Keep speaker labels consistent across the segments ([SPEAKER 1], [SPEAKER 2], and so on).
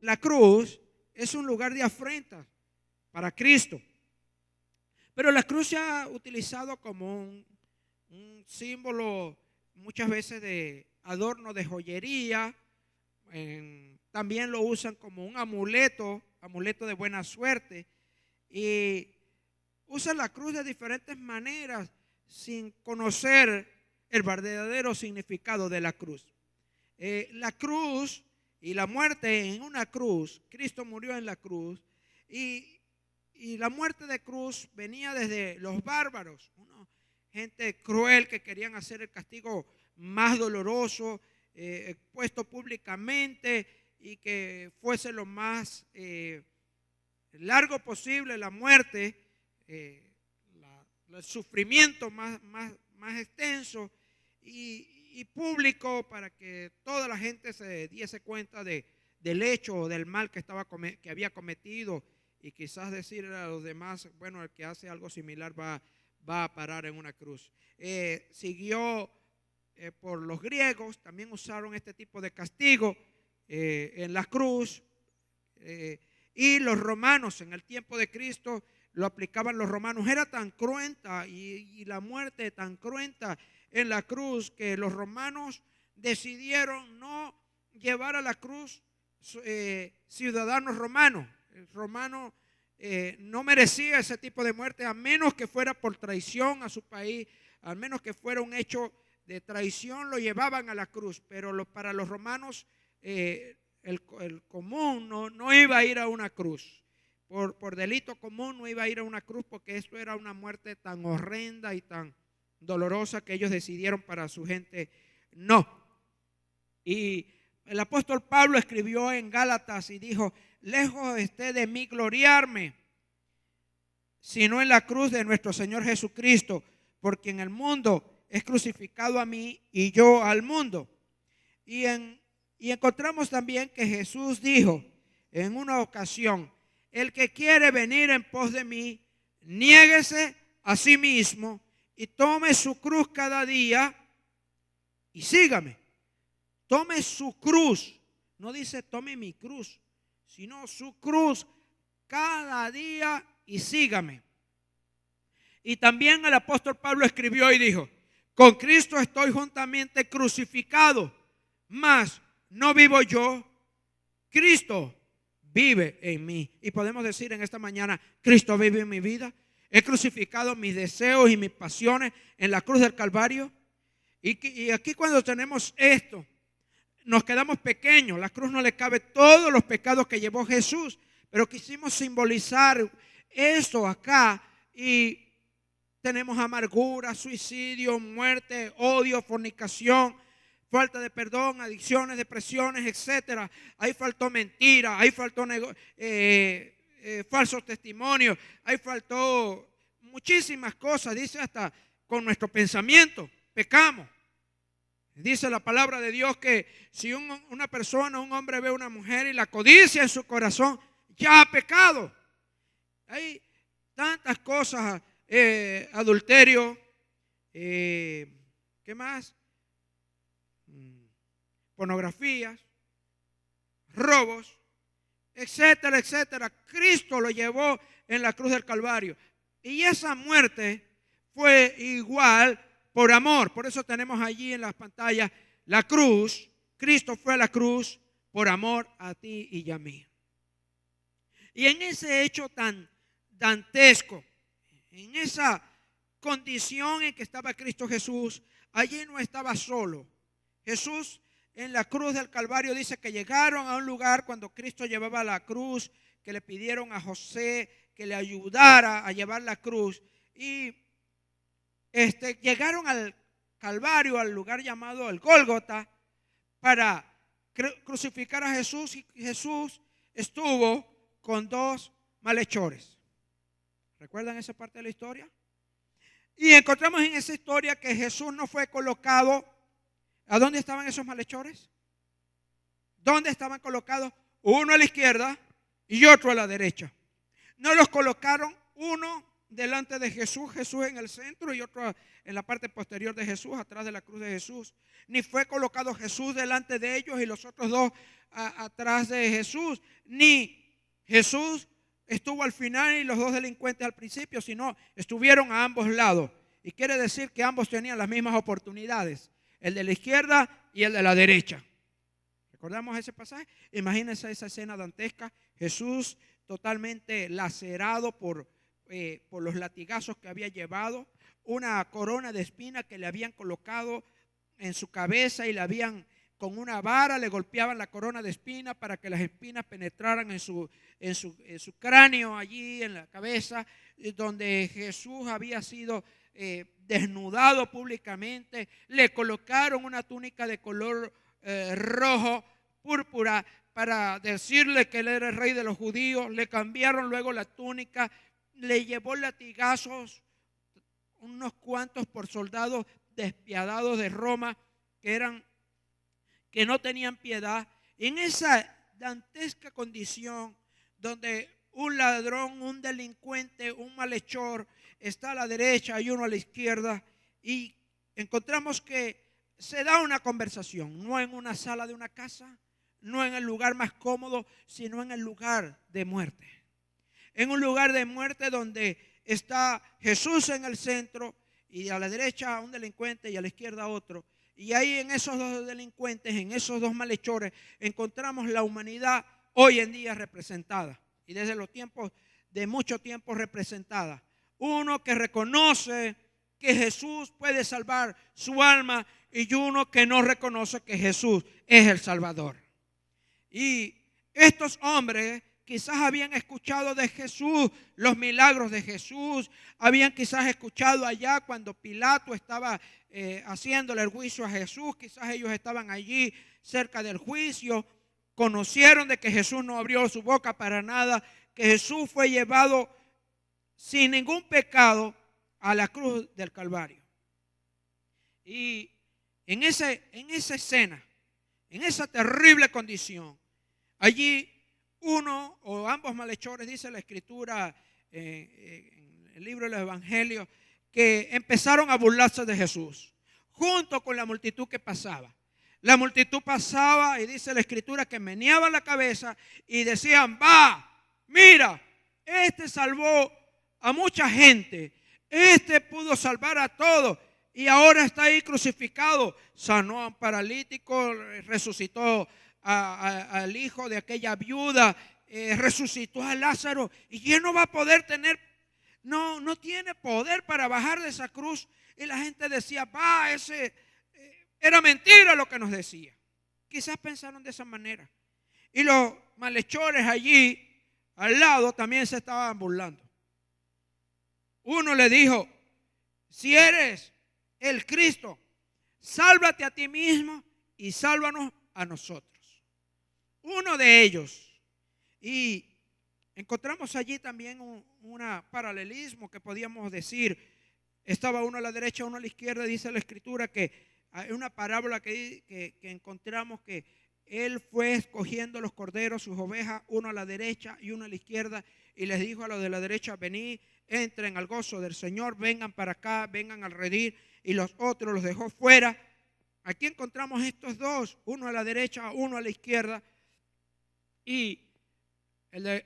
[SPEAKER 1] la cruz es un lugar de afrenta para Cristo. Pero la cruz se ha utilizado como un símbolo muchas veces de adorno de joyería. También lo usan como un amuleto de buena suerte. Y usan la cruz de diferentes maneras sin conocer el verdadero significado de la cruz. La cruz y la muerte en una cruz, Cristo murió en la cruz y la muerte de cruz venía desde los bárbaros, gente cruel que querían hacer el castigo más doloroso, expuesto públicamente y que fuese lo más largo posible la muerte, el sufrimiento más extenso y público para que toda la gente se diese cuenta del hecho o del mal que había cometido y quizás decirle a los demás, bueno, el que hace algo similar va a parar en una cruz. Siguió por los griegos, también usaron este tipo de castigo en la cruz, y los romanos en el tiempo de Cristo lo aplicaban los romanos. Era tan cruenta y la muerte tan cruenta en la cruz que los romanos decidieron no llevar a la cruz ciudadanos romanos. El romano no merecía ese tipo de muerte a menos que fuera por traición a su país, al menos que fuera un hecho de traición, lo llevaban a la cruz. Pero para los romanos el común no iba a ir a una cruz. Por delito común no iba a ir a una cruz, porque esto era una muerte tan horrenda y tan dolorosa que ellos decidieron para su gente no. Y el apóstol Pablo escribió en Gálatas y dijo: lejos esté de mí gloriarme, sino en la cruz de nuestro Señor Jesucristo, porque en el mundo es crucificado a mí y yo al mundo. Y encontramos también que Jesús dijo en una ocasión: el que quiere venir en pos de mí, niéguese a sí mismo y tome su cruz cada día y sígame. Tome su cruz. No dice tome mi cruz, sino su cruz cada día y sígame. Y también el apóstol Pablo escribió y dijo: con Cristo estoy juntamente crucificado, mas no vivo yo, Cristo vive en mí. Y podemos decir en esta mañana: Cristo vive en mi vida. He crucificado mis deseos y mis pasiones en la cruz del Calvario. Y aquí, cuando tenemos esto, nos quedamos pequeños. La cruz no le cabe todos los pecados que llevó Jesús, pero quisimos simbolizar esto acá. Y tenemos amargura, suicidio, muerte, odio, fornicación, falta de perdón, adicciones, depresiones, etcétera. Ahí faltó mentira, ahí faltó falsos testimonios, ahí faltó muchísimas cosas. Dice hasta con nuestro pensamiento pecamos. Dice la palabra de Dios que si una persona, un hombre ve a una mujer y la codicia en su corazón, ya ha pecado. Hay tantas cosas, adulterio, ¿qué más? Pornografías, robos, etcétera, etcétera. Cristo lo llevó en la cruz del Calvario. Y esa muerte fue igual por amor. Por eso tenemos allí en las pantallas la cruz. Cristo fue a la cruz por amor a ti y a mí. Y en ese hecho tan dantesco, en esa condición en que estaba Cristo Jesús, allí no estaba solo. Jesús en la cruz del Calvario dice que llegaron a un lugar cuando Cristo llevaba la cruz, que le pidieron a José que le ayudara a llevar la cruz. Y llegaron al Calvario, al lugar llamado el Gólgota, para crucificar a Jesús. Y Jesús estuvo con dos malhechores. ¿Recuerdan esa parte de la historia? Y encontramos en esa historia que Jesús no fue colocado. ¿A dónde estaban esos malhechores? ¿Dónde estaban colocados? Uno a la izquierda y otro a la derecha. No los colocaron uno delante de Jesús, Jesús en el centro y otro en la parte posterior de Jesús, atrás de la cruz de Jesús. Ni fue colocado Jesús delante de ellos y los otros dos atrás de Jesús. Ni Jesús estuvo al final y los dos delincuentes al principio, sino estuvieron a ambos lados. Y quiere decir que ambos tenían las mismas oportunidades, el de la izquierda y el de la derecha. ¿Recordamos ese pasaje? Imagínense esa escena dantesca, Jesús totalmente lacerado por los latigazos que había llevado, una corona de espinas que le habían colocado en su cabeza y le habían, con una vara le golpeaban la corona de espinas para que las espinas penetraran en su cráneo, allí en la cabeza, donde Jesús había sido desnudado públicamente. Le colocaron una túnica de color rojo, púrpura, para decirle que él era el rey de los judíos. Le cambiaron luego la túnica, le llevó latigazos, unos cuantos por soldados despiadados de Roma que no tenían piedad. En esa dantesca condición donde un ladrón, un delincuente, un malhechor está a la derecha y uno a la izquierda, y encontramos que se da una conversación, no en una sala de una casa, no en el lugar más cómodo, sino en el lugar de muerte. En un lugar de muerte donde está Jesús en el centro y a la derecha un delincuente y a la izquierda otro. Y ahí en esos dos delincuentes, en esos dos malhechores, encontramos la humanidad hoy en día representada. Y desde los tiempos, de mucho tiempo representada. Uno que reconoce que Jesús puede salvar su alma y uno que no reconoce que Jesús es el Salvador. Y estos hombres quizás habían escuchado de Jesús, los milagros de Jesús, habían quizás escuchado allá cuando Pilato estaba haciéndole el juicio a Jesús, quizás ellos estaban allí cerca del juicio, conocieron de que Jesús no abrió su boca para nada, que Jesús fue llevado sin ningún pecado a la cruz del Calvario. Y en esa escena, en esa terrible condición, allí uno o ambos malhechores, dice la Escritura en el libro de los Evangelios, que empezaron a burlarse de Jesús, junto con la multitud que pasaba. La multitud pasaba y dice la Escritura que meneaban la cabeza y decían: va, mira, este salvó a mucha gente, este pudo salvar a todos y ahora está ahí crucificado. Sanó a un paralítico, resucitó al hijo de aquella viuda, resucitó a Lázaro, y él no va a poder tener, no tiene poder para bajar de esa cruz. Y la gente decía: va, ese era mentira lo que nos decía. Quizás pensaron de esa manera. Y los malhechores allí al lado también se estaban burlando. Uno le dijo: si eres el Cristo, sálvate a ti mismo y sálvanos a nosotros. Uno de ellos. Y encontramos allí también un paralelismo que podíamos decir. Estaba uno a la derecha, uno a la izquierda. Dice la Escritura que hay una parábola que encontramos que él fue escogiendo los corderos, sus ovejas, uno a la derecha y uno a la izquierda, y les dijo a los de la derecha: venid, entren al gozo del Señor, vengan para acá, vengan al redil, y los otros los dejó fuera. Aquí encontramos estos dos, uno a la derecha, uno a la izquierda, y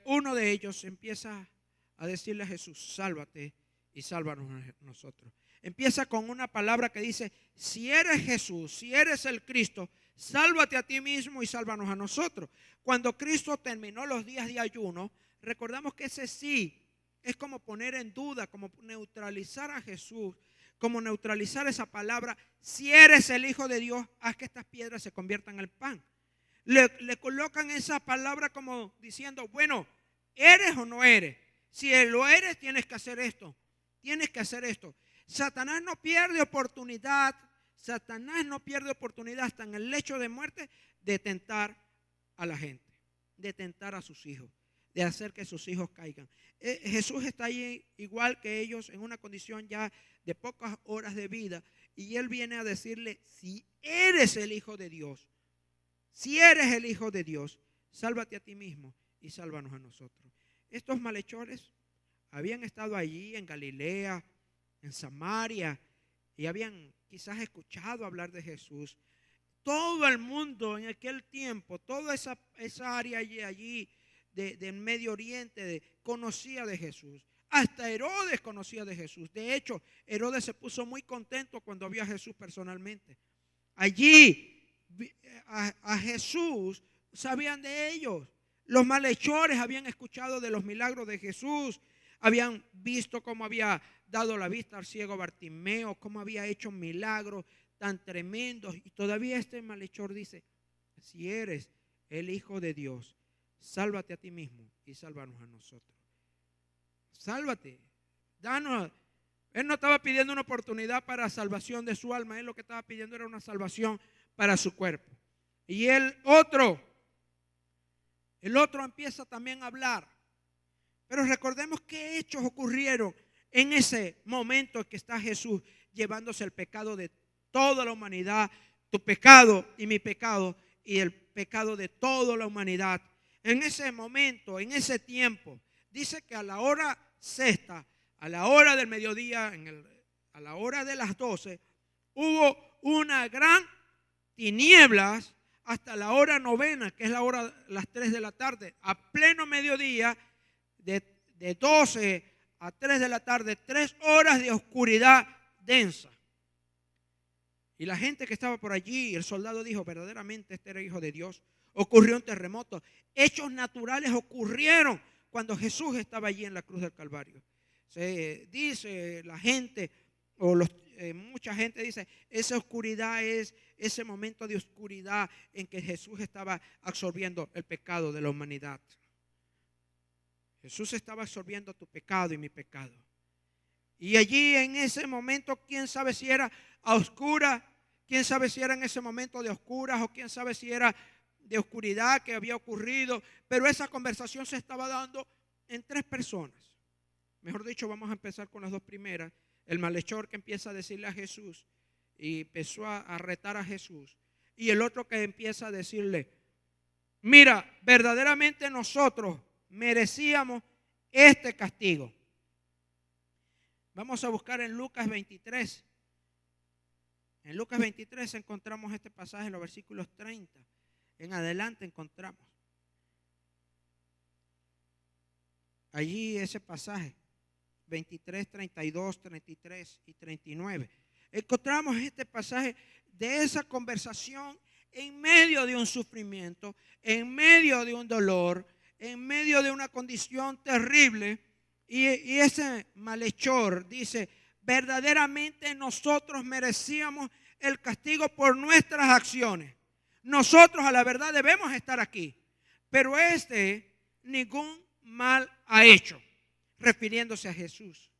[SPEAKER 1] uno de ellos empieza a decirle a Jesús: sálvate y sálvanos a nosotros. Empieza con una palabra que dice: si eres Jesús, si eres el Cristo, sálvate a ti mismo y sálvanos a nosotros. Cuando Cristo terminó los días de ayuno, recordamos que ese sí es como poner en duda, como neutralizar a Jesús, como neutralizar esa palabra: si eres el Hijo de Dios, haz que estas piedras se conviertan en pan. Le colocan esa palabra como diciendo: bueno, ¿eres o no eres? Si lo eres, tienes que hacer esto, tienes que hacer esto. Satanás no pierde oportunidad, Satanás no pierde oportunidad hasta en el lecho de muerte de tentar a la gente, de tentar a sus hijos, de hacer que sus hijos caigan. Jesús está allí igual que ellos, en una condición ya de pocas horas de vida, y él viene a decirle: si eres el Hijo de Dios, si eres el Hijo de Dios, sálvate a ti mismo y sálvanos a nosotros. Estos malhechores habían estado allí en Galilea, en Samaria, y habían quizás escuchado hablar de Jesús. Todo el mundo en aquel tiempo, toda esa área allí del Medio Oriente conocía de Jesús. Hasta Herodes conocía de Jesús. De hecho, Herodes se puso muy contento cuando vio a Jesús personalmente. Allí a Jesús sabían de ellos. Los malhechores habían escuchado de los milagros de Jesús. Habían visto cómo había dado la vista al ciego Bartimeo, cómo había hecho milagros tan tremendos. Y todavía este malhechor dice: si eres el Hijo de Dios, sálvate a ti mismo y sálvanos a nosotros. Sálvate, danos. Él no estaba pidiendo una oportunidad para salvación de su alma. Él lo que estaba pidiendo era una salvación para su cuerpo. Y el otro empieza también a hablar. Pero recordemos qué hechos ocurrieron en ese momento en que está Jesús llevándose el pecado de toda la humanidad, tu pecado y mi pecado, y el pecado de toda la humanidad. En ese momento, en ese tiempo, dice que a la hora sexta, a la hora del mediodía, a la hora de las 12, hubo una gran tinieblas hasta la hora novena, que es la hora, las 3 de la tarde. A pleno mediodía, de 12 a 3 de la tarde, 3 horas de oscuridad densa. Y la gente que estaba por allí, el soldado dijo: verdaderamente este era Hijo de Dios. Ocurrió un terremoto. Hechos naturales ocurrieron cuando Jesús estaba allí en la cruz del Calvario. Se dice la gente, mucha gente dice, esa oscuridad es ese momento de oscuridad en que Jesús estaba absorbiendo el pecado de la humanidad. Jesús estaba absorbiendo tu pecado y mi pecado. Y allí en ese momento, quién sabe si era a oscuras, quién sabe si era en ese momento de oscuras, o quién sabe si era de oscuridad que había ocurrido. Pero esa conversación se estaba dando en 3 personas. Mejor dicho, vamos a empezar con las 2 primeras. El malhechor que empieza a decirle a Jesús y empezó a retar a Jesús. Y el otro que empieza a decirle: mira, verdaderamente nosotros merecíamos este castigo. Vamos a buscar en Lucas 23. En Lucas 23 encontramos este pasaje en los versículos 30. En adelante encontramos allí ese pasaje. 23, 32, 33 y 39. Encontramos este pasaje de esa conversación en medio de un sufrimiento, en medio de un dolor, en medio de una condición terrible. Y ese malhechor dice: verdaderamente nosotros merecíamos el castigo por nuestras acciones. Nosotros a la verdad debemos estar aquí, pero ningún mal ha hecho, refiriéndose a Jesús.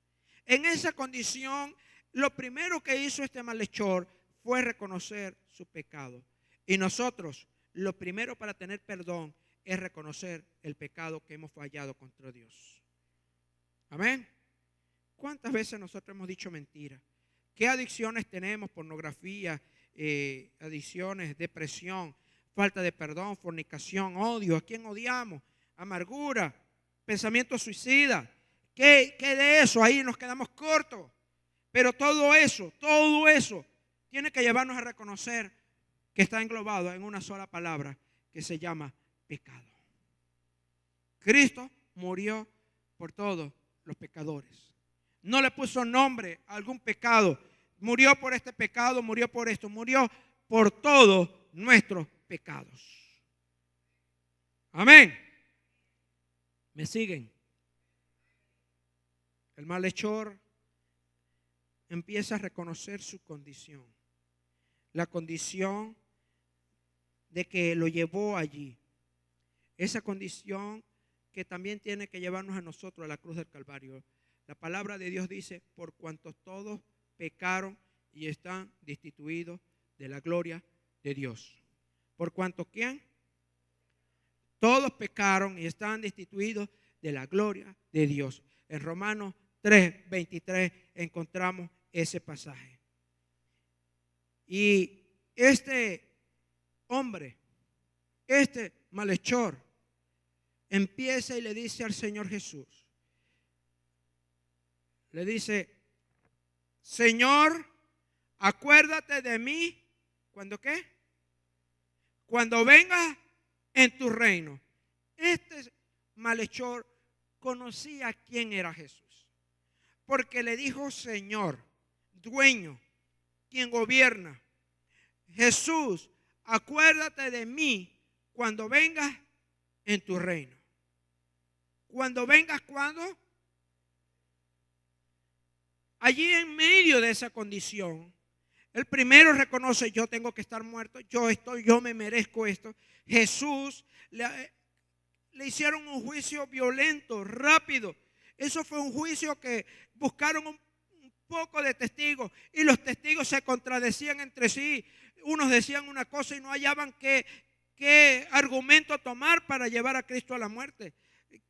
[SPEAKER 1] En esa condición, lo primero que hizo este malhechor fue reconocer su pecado. Y nosotros, lo primero para tener perdón es reconocer el pecado que hemos fallado contra Dios. Amén. ¿Cuántas veces nosotros hemos dicho mentiras? ¿Qué adicciones tenemos? Pornografía, adicciones, depresión, falta de perdón, fornicación, odio. ¿A quién odiamos? Amargura, pensamiento suicida. ¿Qué de eso? Ahí nos quedamos cortos. Pero todo eso tiene que llevarnos a reconocer que está englobado en una sola palabra que se llama pecado. Cristo murió por todos los pecadores. No le puso nombre a algún pecado. Murió por este pecado, murió por esto, murió por todos nuestros pecados. Amén. ¿Me siguen? El malhechor empieza a reconocer su condición. La condición de que lo llevó allí. Esa condición que también tiene que llevarnos a nosotros a la cruz del Calvario. La palabra de Dios dice: por cuanto todos pecaron y están destituidos de la gloria de Dios. ¿Por cuanto quién? Todos pecaron y están destituidos de la gloria de Dios. En Romanos 3:23 encontramos ese pasaje. Y este hombre, este malhechor, empieza y le dice al Señor Jesús: le dice: Señor, acuérdate de mí. ¿Cuándo qué? Cuando vengas en tu reino. Este malhechor conocía quién era Jesús, porque le dijo Señor, dueño, quien gobierna. Jesús, acuérdate de mí cuando vengas en tu reino. Cuando vengas, ¿cuándo? Allí en medio de esa condición, el primero reconoce: yo tengo que estar muerto, yo me merezco esto. Jesús le hicieron un juicio violento, rápido. Eso fue un juicio que buscaron un poco de testigos, y los testigos se contradecían entre sí. Unos decían una cosa y no hallaban qué argumento tomar para llevar a Cristo a la muerte.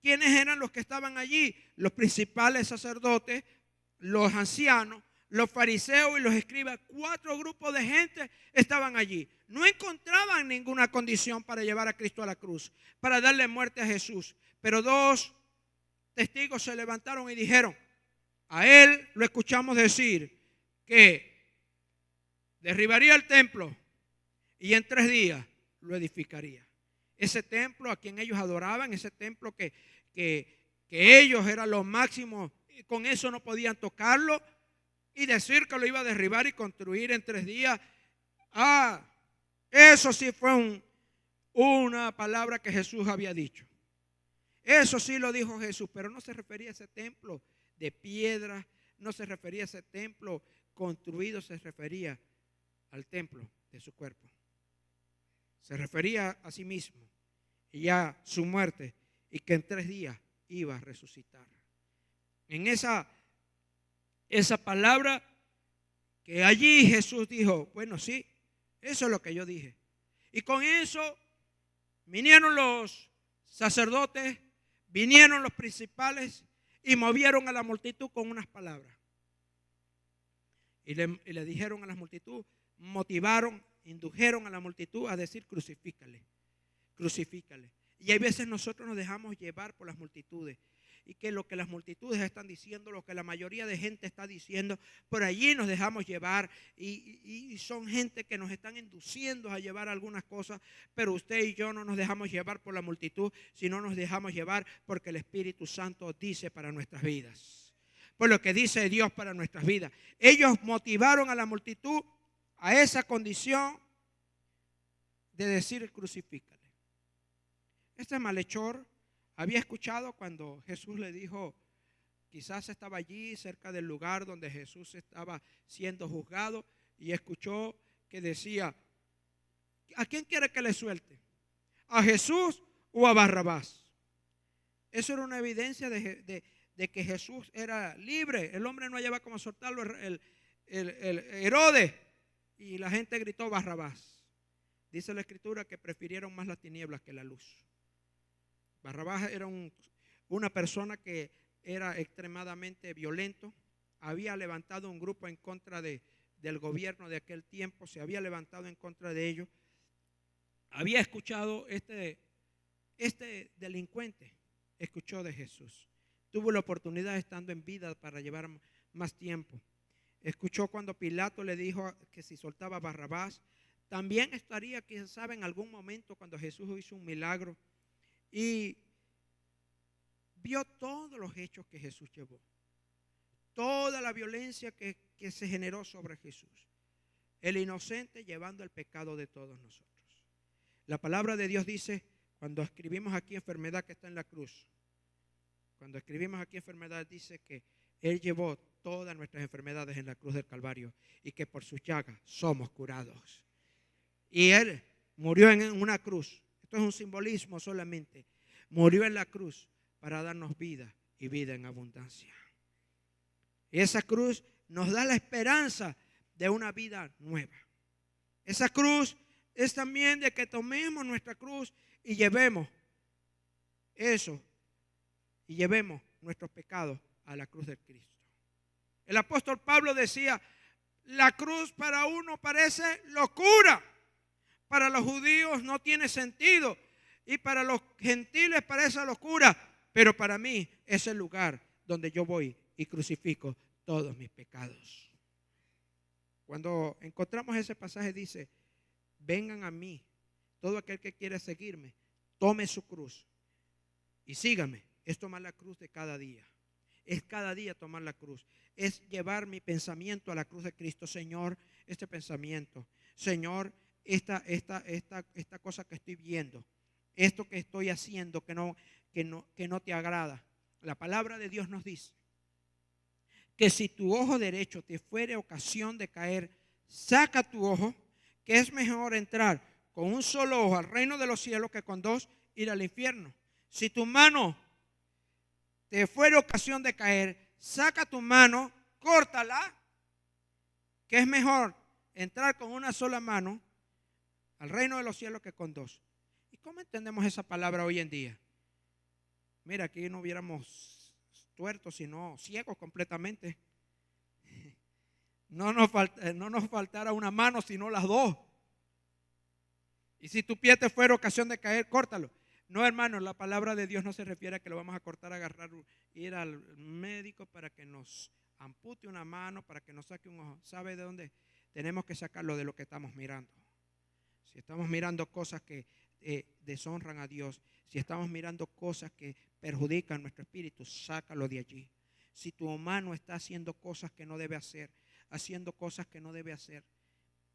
[SPEAKER 1] ¿Quiénes eran los que estaban allí? Los principales sacerdotes, los ancianos, los fariseos y los escribas. 4 grupos de gente estaban allí. No encontraban ninguna condición para llevar a Cristo a la cruz, para darle muerte a Jesús. Pero 2 testigos se levantaron y dijeron: a él lo escuchamos decir que derribaría el templo y en 3 días lo edificaría. Ese templo a quien ellos adoraban, ese templo que ellos eran lo máximo, con eso no podían tocarlo, y decir que lo iba a derribar y construir en 3 días. Eso sí fue una palabra que Jesús había dicho. Eso sí lo dijo Jesús, pero no se refería a ese templo de piedra, no se refería a ese templo construido, se refería al templo de su cuerpo. Se refería a sí mismo y a su muerte, y que en 3 días iba a resucitar. En esa palabra que allí Jesús dijo: bueno, sí, eso es lo que yo dije. Y con eso vinieron los sacerdotes, vinieron los principales y movieron a la multitud con unas palabras. Y le dijeron a la multitud, motivaron, indujeron a la multitud a decir: crucifícale, crucifícale. Y hay veces nosotros nos dejamos llevar por las multitudes, y que lo que las multitudes están diciendo, lo que la mayoría de gente está diciendo, por allí nos dejamos llevar, y son gente que nos están induciendo a llevar algunas cosas. Pero usted y yo no nos dejamos llevar por la multitud, sino nos dejamos llevar porque el Espíritu Santo dice para nuestras vidas, por lo que dice Dios para nuestras vidas. Ellos motivaron a la multitud a esa condición de decir: crucifícale. Este malhechor había escuchado cuando Jesús le dijo, quizás estaba allí cerca del lugar donde Jesús estaba siendo juzgado, y escuchó que decía: ¿a quién quiere que le suelte? ¿A Jesús o a Barrabás? Eso era una evidencia de que Jesús era libre. El hombre no hallaba cómo soltarlo, el Herodes, y la gente gritó: Barrabás. Dice la Escritura que prefirieron más las tinieblas que la luz. Barrabás era una persona que era extremadamente violento. Había levantado un grupo en contra del gobierno de aquel tiempo. Se había levantado en contra de ellos. Había escuchado este delincuente, escuchó de Jesús. Tuvo la oportunidad, estando en vida, para llevar más tiempo. Escuchó cuando Pilato le dijo que si soltaba a Barrabás. También estaría, quién sabe, en algún momento cuando Jesús hizo un milagro, y vio todos los hechos que Jesús llevó, toda la violencia que se generó sobre Jesús, el inocente llevando el pecado de todos nosotros. La palabra de Dios dice, cuando escribimos aquí enfermedad que está en la cruz, cuando escribimos aquí enfermedad, dice que Él llevó todas nuestras enfermedades en la cruz del Calvario, y que por sus llagas somos curados. Y Él murió en una cruz. Esto es un simbolismo solamente. Murió en la cruz para darnos vida, y vida en abundancia. Y esa cruz nos da la esperanza de una vida nueva. Esa cruz es también de que tomemos nuestra cruz y llevemos eso, y llevemos nuestros pecados a la cruz de Cristo. El apóstol Pablo decía: la cruz para uno parece locura, para los judíos no tiene sentido, y para los gentiles parece locura, pero para mí es el lugar donde yo voy y crucifico todos mis pecados. Cuando encontramos ese pasaje dice, vengan a mí, todo aquel que quiere seguirme, tome su cruz y sígame. Es tomar la cruz de cada día. Es cada día tomar la cruz. Es llevar mi pensamiento a la cruz de Cristo. Señor, este pensamiento. Señor, esta cosa que estoy viendo. Esto que estoy haciendo que no te agrada. La palabra de Dios nos dice que si tu ojo derecho te fuere ocasión de caer, saca tu ojo, que es mejor entrar con un solo ojo al reino de los cielos que con dos ir al infierno. Si tu mano te fuere ocasión de caer, saca tu mano, córtala, que es mejor entrar con una sola mano al reino de los cielos que con dos. ¿Y cómo entendemos esa palabra hoy en día? Mira, aquí no hubiéramos tuertos, sino ciegos completamente. No nos faltara una mano, sino las dos. Y si tu pie te fuera ocasión de caer, córtalo. No, hermano, la palabra de Dios no se refiere a que lo vamos a cortar, agarrar, ir al médico para que nos ampute una mano, para que nos saque un ojo. ¿Sabe de dónde? Tenemos que sacarlo de lo que estamos mirando. Si estamos mirando cosas que deshonran a Dios, si estamos mirando cosas que perjudican nuestro espíritu, sácalo de allí. Si tu mano está haciendo cosas que no debe hacer, haciendo cosas que no debe hacer,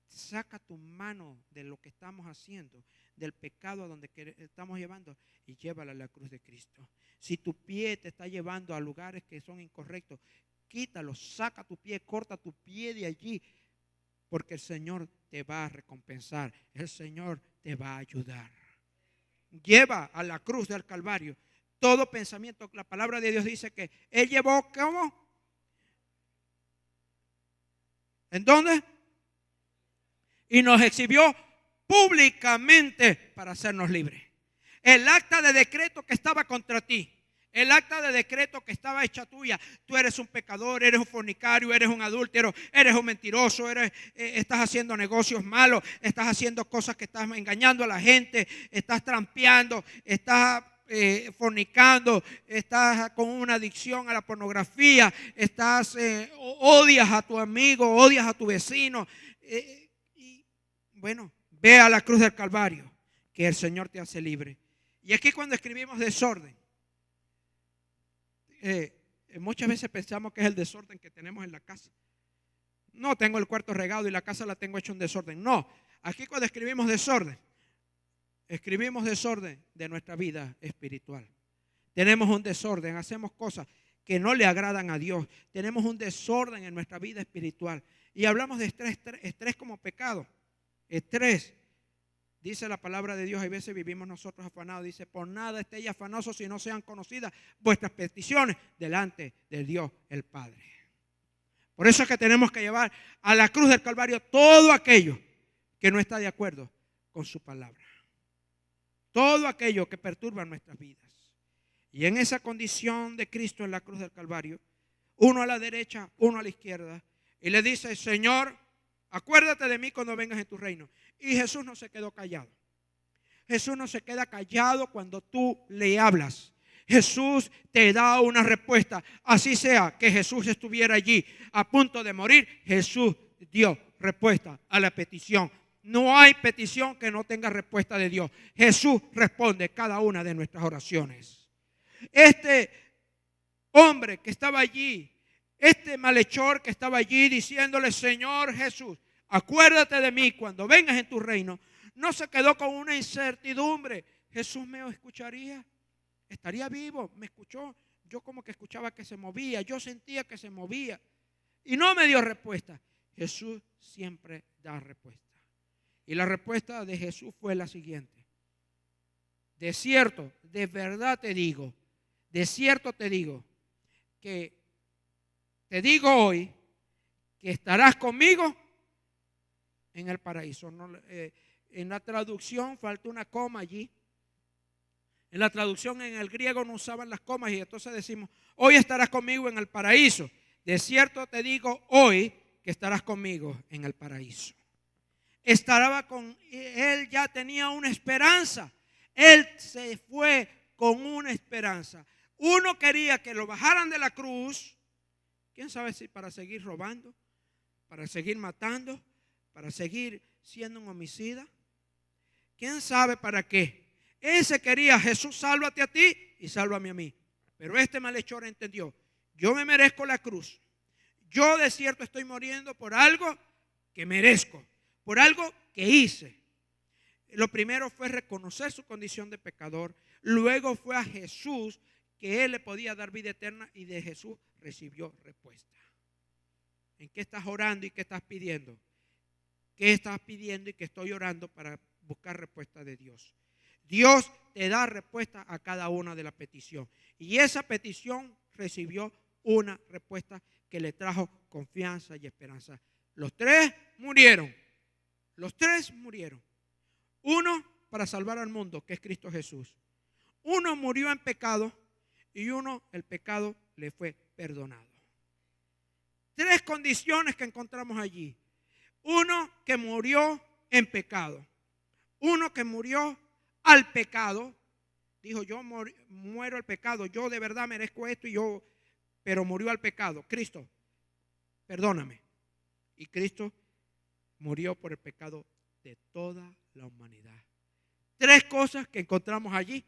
[SPEAKER 1] saca tu mano de lo que estamos haciendo, del pecado a donde estamos llevando, y llévala a la cruz de Cristo. Si tu pie te está llevando a lugares que son incorrectos, quítalo, saca tu pie, corta tu pie de allí, porque el Señor te va a recompensar, el Señor te va a ayudar. Lleva a la cruz del Calvario todo pensamiento. La palabra de Dios dice que Él llevó, ¿cómo? ¿En dónde? Y nos exhibió públicamente para hacernos libres. El acta de decreto que estaba contra ti, el acta de decreto que estaba hecha tuya, tú eres un pecador, eres un fornicario, eres un adúltero, eres un mentiroso, estás haciendo negocios malos, estás haciendo cosas que estás engañando a la gente, estás trampeando, estás fornicando, estás con una adicción a la pornografía, odias a tu amigo, odias a tu vecino. Bueno, ve a la cruz del Calvario, que el Señor te hace libre. Y aquí cuando escribimos desorden, muchas veces pensamos que es el desorden que tenemos en la casa. No, tengo el cuarto regado y la casa la tengo hecha un desorden. No, aquí cuando escribimos desorden de nuestra vida espiritual. Tenemos un desorden, hacemos cosas que no le agradan a Dios. Tenemos un desorden en nuestra vida espiritual. Y hablamos de estrés como pecado. Estrés, dice la palabra de Dios, hay veces vivimos nosotros afanados, dice, por nada estéis afanosos si no sean conocidas vuestras peticiones delante de Dios el Padre. Por eso es que tenemos que llevar a la cruz del Calvario todo aquello que no está de acuerdo con su palabra, todo aquello que perturba nuestras vidas. Y en esa condición de Cristo en la cruz del Calvario, uno a la derecha, uno a la izquierda, y le dice, Señor, acuérdate de mí cuando vengas en tu reino. Y Jesús no se quedó callado. Jesús no se queda callado cuando tú le hablas. Jesús te da una respuesta. Así sea que Jesús estuviera allí a punto de morir, Jesús dio respuesta a la petición. No hay petición que no tenga respuesta de Dios. Jesús responde cada una de nuestras oraciones. Este hombre que estaba allí, este malhechor que estaba allí diciéndole, Señor Jesús, acuérdate de mí cuando vengas en tu reino, no se quedó con una incertidumbre. Jesús me escucharía, estaría vivo, me escuchó. Yo como que escuchaba que se movía, yo sentía que se movía y no me dio respuesta. Jesús siempre da respuesta. Y la respuesta de Jesús fue la siguiente: de cierto, de verdad te digo, de cierto te digo, que te digo hoy que estarás conmigo en el paraíso. No, en la traducción falta una coma allí. En la traducción en el griego no usaban las comas y entonces decimos, hoy estarás conmigo en el paraíso. De cierto te digo hoy que estarás conmigo en el paraíso. Él ya tenía una esperanza. Él se fue con una esperanza. Uno quería que lo bajaran de la cruz ¿Quién sabe si para seguir robando, para seguir matando, para seguir siendo un homicida? ¿Quién sabe para qué? Ese quería: Jesús, sálvate a ti y sálvame a mí. Pero este malhechor entendió: yo me merezco la cruz. Yo de cierto estoy muriendo por algo que merezco, por algo que hice. Lo primero fue reconocer su condición de pecador. Luego fue a Jesús, que Él le podía dar vida eterna, y de Jesús recibió respuesta. ¿En qué estás orando y qué estás pidiendo? ¿Qué estás pidiendo y qué estoy orando para buscar respuesta de Dios? Dios te da respuesta a cada una de las peticiones. Y esa petición recibió una respuesta que le trajo confianza y esperanza. Los tres murieron. Los tres murieron. Uno para salvar al mundo, que es Cristo Jesús. Uno murió en pecado y uno, el pecado le fue perdonado. Tres condiciones que encontramos allí. Uno que murió en pecado. Uno que murió al pecado. Dijo: yo muero al pecado, yo de verdad merezco esto, pero murió al pecado. Cristo, perdóname. Y Cristo murió por el pecado de toda la humanidad. Tres cosas que encontramos allí.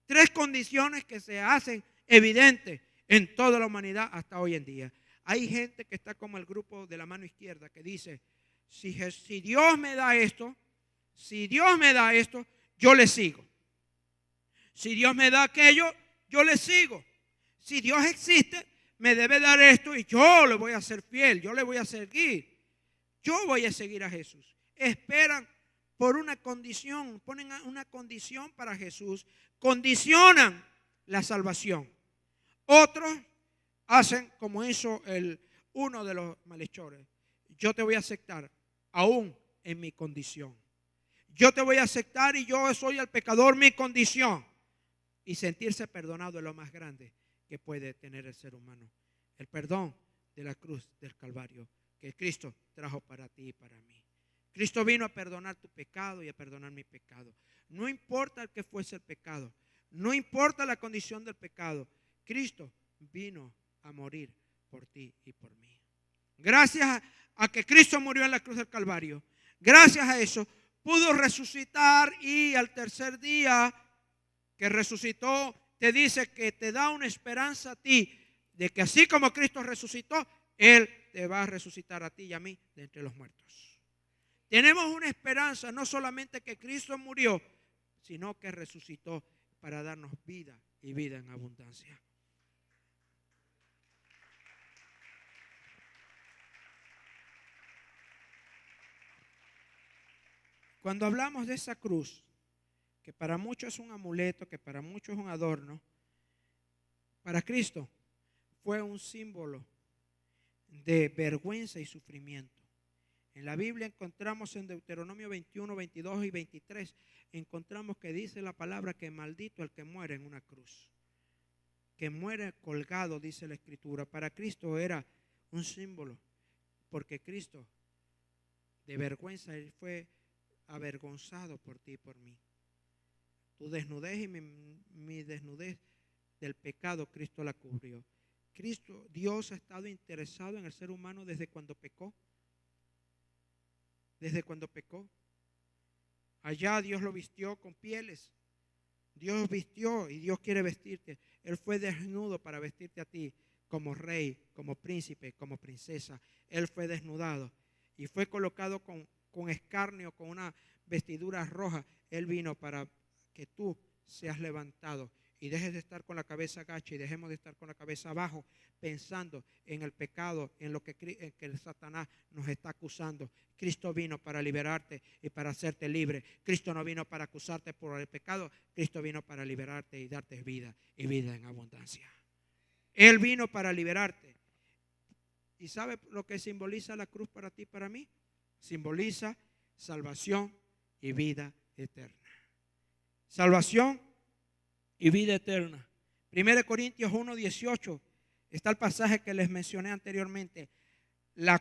[SPEAKER 1] Tres condiciones que se hacen evidentes en toda la humanidad hasta hoy en día. Hay gente que está como el grupo de la mano izquierda, que dice: si Dios me da esto, yo le sigo. Si Dios me da aquello, yo le sigo. Si Dios existe, me debe dar esto y yo le voy a ser fiel, yo le voy a seguir. Yo voy a seguir a Jesús. Esperan por una condición, ponen una condición para Jesús, condicionan la salvación. Otros hacen como hizo uno de los malhechores: yo te voy a aceptar aún en mi condición. Yo te voy a aceptar y yo soy el pecador, mi condición. Y sentirse perdonado es lo más grande que puede tener el ser humano. El perdón de la cruz del Calvario que Cristo trajo para ti y para mí. Cristo vino a perdonar tu pecado y a perdonar mi pecado. No importa el que fuese el pecado, no importa la condición del pecado, Cristo vino a morir por ti y por mí. Gracias a que Cristo murió en la cruz del Calvario, gracias a eso pudo resucitar, y al tercer día que resucitó, te dice que te da una esperanza a ti de que así como Cristo resucitó, Él te va a resucitar a ti y a mí de entre los muertos. Tenemos una esperanza, no solamente que Cristo murió, sino que resucitó para darnos vida y vida en abundancia. Cuando hablamos de esa cruz, que para muchos es un amuleto, que para muchos es un adorno, para Cristo fue un símbolo de vergüenza y sufrimiento. En la Biblia encontramos en Deuteronomio 21, 22 y 23, encontramos que dice la palabra que maldito el que muere en una cruz, que muere colgado, dice la Escritura. Para Cristo era un símbolo, porque Cristo de vergüenza, Él fue avergonzado por ti y por mí. Tu desnudez y mi desnudez del pecado, Cristo la cubrió. Cristo, Dios ha estado interesado en el ser humano desde cuando pecó. Desde cuando pecó. Allá Dios lo vistió con pieles. Dios vistió y Dios quiere vestirte. Él fue desnudo para vestirte a ti como rey, como príncipe, como princesa. Él fue desnudado y fue colocado con escarnio, con una vestidura roja. Él vino para que tú seas levantado y dejes de estar con la cabeza agacha y dejemos de estar con la cabeza abajo pensando en el pecado, en lo que el Satanás nos está acusando. Cristo vino para liberarte y para hacerte libre. Cristo no vino para acusarte por el pecado. Cristo vino para liberarte y darte vida y vida en abundancia. Él vino para liberarte. ¿Y sabe lo que simboliza la cruz para ti y para mí? Simboliza salvación y vida eterna. Salvación y vida eterna. 1 Corintios 1:18 está el pasaje que les mencioné anteriormente. La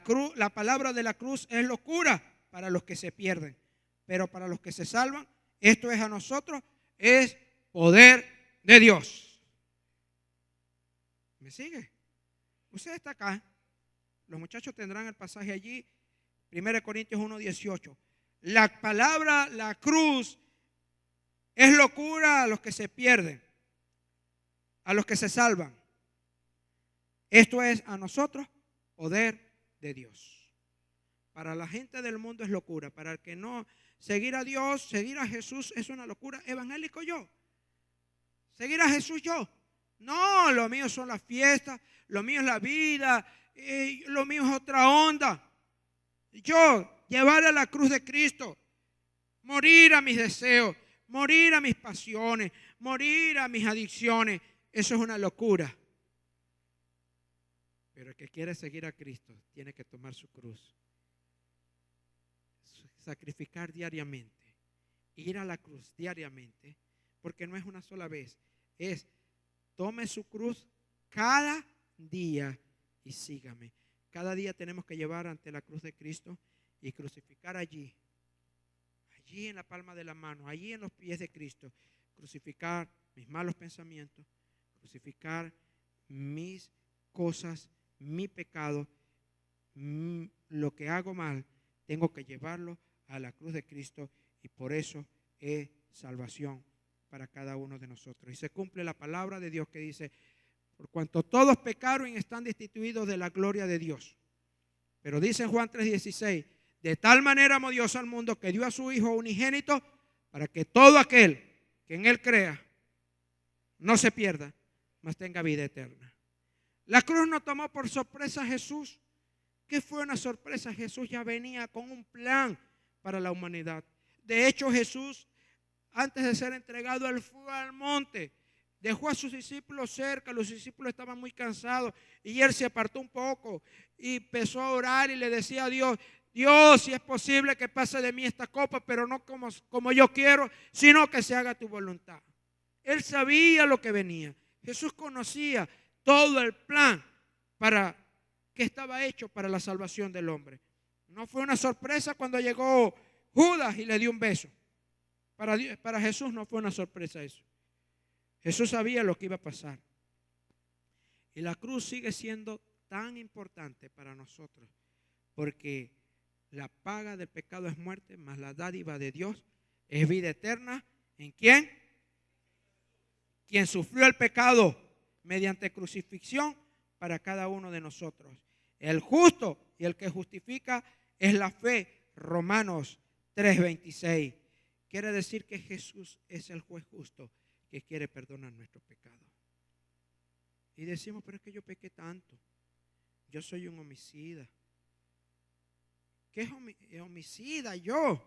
[SPEAKER 1] palabra de la cruz es locura para los que se pierden, pero para los que se salvan, esto es a nosotros, es poder de Dios. ¿Me sigue? Usted está acá. Los muchachos tendrán el pasaje allí. 1 Corintios 1:18. La palabra, la cruz, es locura a los que se pierden, a los que se salvan. Esto es a nosotros poder de Dios. Para la gente del mundo es locura. Para el que no, seguir a Dios, seguir a Jesús es una locura. Evangélico yo. Seguir a Jesús yo. No, lo mío son las fiestas, lo mío es la vida, lo mío es otra onda. Yo, llevar a la cruz de Cristo, morir a mis deseos, morir a mis pasiones, morir a mis adicciones, eso es una locura. Pero el que quiere seguir a Cristo tiene que tomar su cruz, sacrificar diariamente, ir a la cruz diariamente, porque no es una sola vez, es tome su cruz cada día y sígame. Cada día tenemos que llevar ante la cruz de Cristo y crucificar allí en la palma de la mano, allí en los pies de Cristo, crucificar mis malos pensamientos, crucificar mis cosas, mi pecado, lo que hago mal, tengo que llevarlo a la cruz de Cristo y por eso es salvación para cada uno de nosotros. Y se cumple la palabra de Dios que dice: por cuanto todos pecaron y están destituidos de la gloria de Dios. Pero dice en Juan 3:16, de tal manera amó Dios al mundo que dio a su Hijo unigénito para que todo aquel que en Él crea no se pierda, mas tenga vida eterna. La cruz no tomó por sorpresa a Jesús. ¿Qué fue una sorpresa? Jesús ya venía con un plan para la humanidad. De hecho, Jesús, antes de ser entregado, Él fue al monte. Dejó a sus discípulos cerca, los discípulos estaban muy cansados y Él se apartó un poco y empezó a orar y le decía a Dios: Dios, si es posible que pase de mí esta copa, pero no como yo quiero, sino que se haga tu voluntad. Él sabía lo que venía. Jesús conocía todo el plan que estaba hecho para la salvación del hombre. No fue una sorpresa cuando llegó Judas y le dio un beso. Para Jesús no fue una sorpresa eso. Jesús sabía lo que iba a pasar. Y la cruz sigue siendo tan importante para nosotros porque la paga del pecado es muerte, mas la dádiva de Dios es vida eterna. ¿En quién? Quien sufrió el pecado mediante crucifixión para cada uno de nosotros. El justo y el que justifica es la fe. Romanos 3:26. Quiere decir que Jesús es el juez justo que quiere perdonar nuestros pecados. Y decimos: pero es que yo pequé tanto, yo soy un homicida. ¿Qué es homicida? Yo.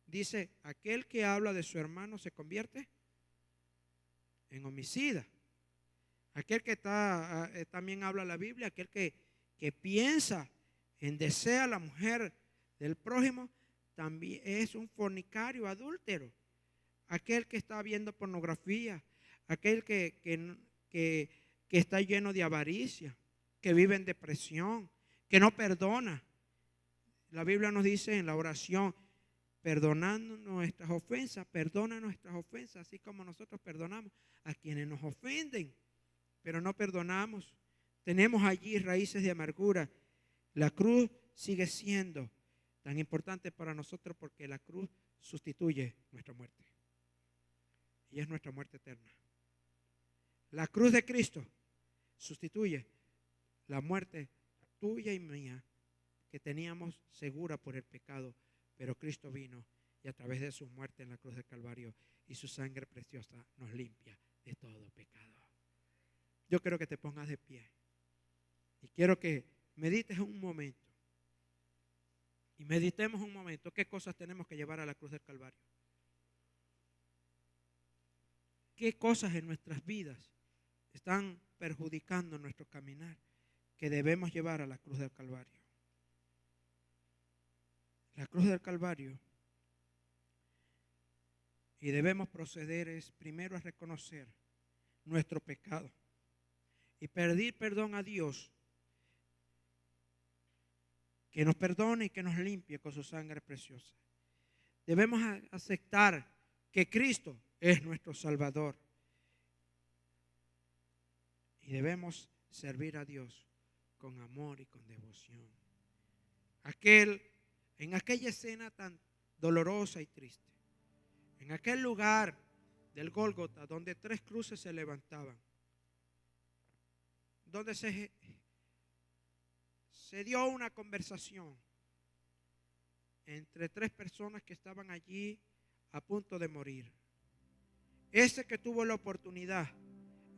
[SPEAKER 1] Dice: aquel que habla de su hermano se convierte en homicida. Aquel que también habla la Biblia, aquel que piensa en desea a la mujer del prójimo, también es un fornicario, adúltero. Aquel que está viendo pornografía, aquel que está lleno de avaricia, que vive en depresión, que no perdona. La Biblia nos dice en la oración: perdonando nuestras ofensas, perdona nuestras ofensas, así como nosotros perdonamos a quienes nos ofenden, pero no perdonamos. Tenemos allí raíces de amargura. La cruz sigue siendo tan importante para nosotros porque la cruz sustituye nuestra muerte. Y es nuestra muerte eterna. La cruz de Cristo sustituye la muerte tuya y mía que teníamos segura por el pecado, pero Cristo vino y a través de su muerte en la cruz del Calvario y su sangre preciosa nos limpia de todo pecado. Yo quiero que te pongas de pie y quiero que medites un momento y meditemos un momento qué cosas tenemos que llevar a la cruz del Calvario. ¿Qué cosas en nuestras vidas están perjudicando nuestro caminar que debemos llevar a la cruz del Calvario? La cruz del Calvario, y debemos proceder es primero a reconocer nuestro pecado y pedir perdón a Dios, que nos perdone y que nos limpie con su sangre preciosa. Debemos aceptar que Cristo es nuestro Salvador y debemos servir a Dios con amor y con devoción. En aquella escena tan dolorosa y triste, en aquel lugar del Gólgota donde 3 cruces se levantaban, donde se dio una conversación entre 3 personas que estaban allí a punto de morir. Ese que tuvo la oportunidad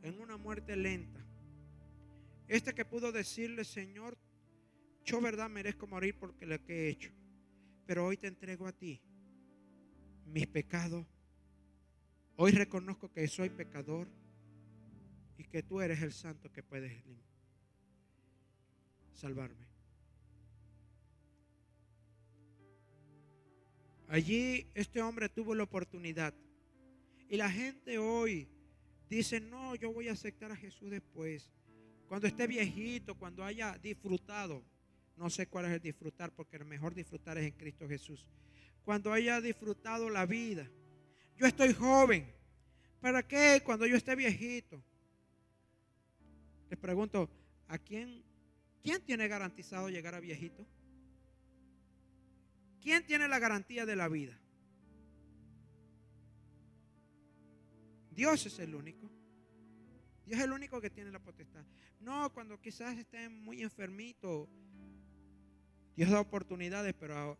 [SPEAKER 1] en una muerte lenta, este que pudo decirle: Señor, yo verdad merezco morir porque lo que he hecho, pero hoy te entrego a ti mis pecados. Hoy reconozco que soy pecador y que tú eres el santo que puedes salvarme. Allí este hombre tuvo la oportunidad. Y la gente hoy dice: no, yo voy a aceptar a Jesús después, cuando esté viejito, cuando haya disfrutado. No sé cuál es el disfrutar, porque el mejor disfrutar es en Cristo Jesús. Cuando haya disfrutado la vida. Yo estoy joven. ¿Para qué? Cuando yo esté viejito. Les pregunto: ¿a quién tiene garantizado llegar a viejito? ¿Quién tiene la garantía de la vida? Dios es el único. Dios es el único que tiene la potestad. No, cuando quizás estén muy enfermitos, Dios da oportunidades, pero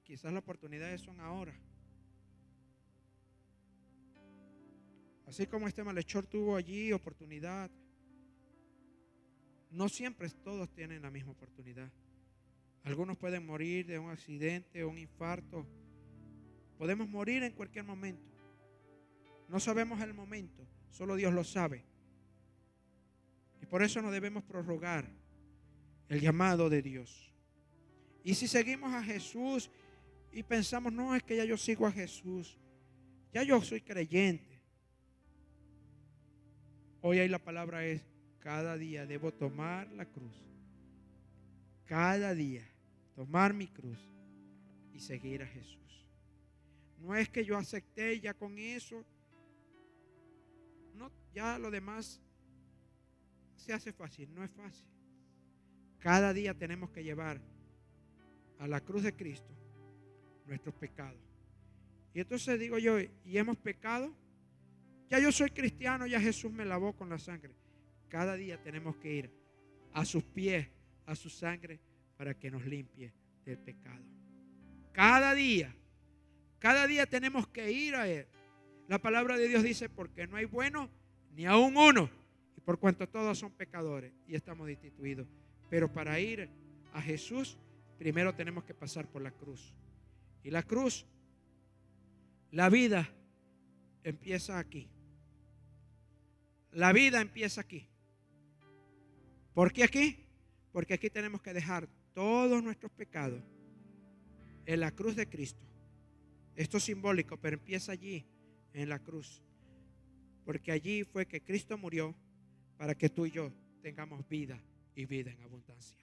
[SPEAKER 1] quizás las oportunidades son ahora. Así como este malhechor tuvo allí oportunidad, no siempre todos tienen la misma oportunidad. Algunos pueden morir de un accidente o un infarto. Podemos morir en cualquier momento. No sabemos el momento, solo Dios lo sabe. Y por eso no debemos prorrogar el llamado de Dios. Y si seguimos a Jesús y pensamos: no, es que ya yo sigo a Jesús, ya yo soy creyente. Hoy ahí la palabra es: cada día debo tomar la cruz. Cada día tomar mi cruz y seguir a Jesús. No es que yo acepté ya con eso. No, ya lo demás se hace fácil. No es fácil. Cada día tenemos que llevar a la cruz de Cristo nuestros pecados. Y entonces digo yo: ¿y hemos pecado? Ya yo soy cristiano, ya Jesús me lavó con la sangre. Cada día tenemos que ir a sus pies, a su sangre, para que nos limpie del pecado. Cada día tenemos que ir a Él. La palabra de Dios dice: porque no hay bueno ni aún uno, y por cuanto todos son pecadores y estamos destituidos. Pero para ir a Jesús, primero tenemos que pasar por la cruz. Y la cruz, la vida empieza aquí. La vida empieza aquí. ¿Por qué aquí? Porque aquí tenemos que dejar todos nuestros pecados en la cruz de Cristo. Esto es simbólico, pero empieza allí, en la cruz. Porque allí fue que Cristo murió para que tú y yo tengamos vida y vida en abundancia.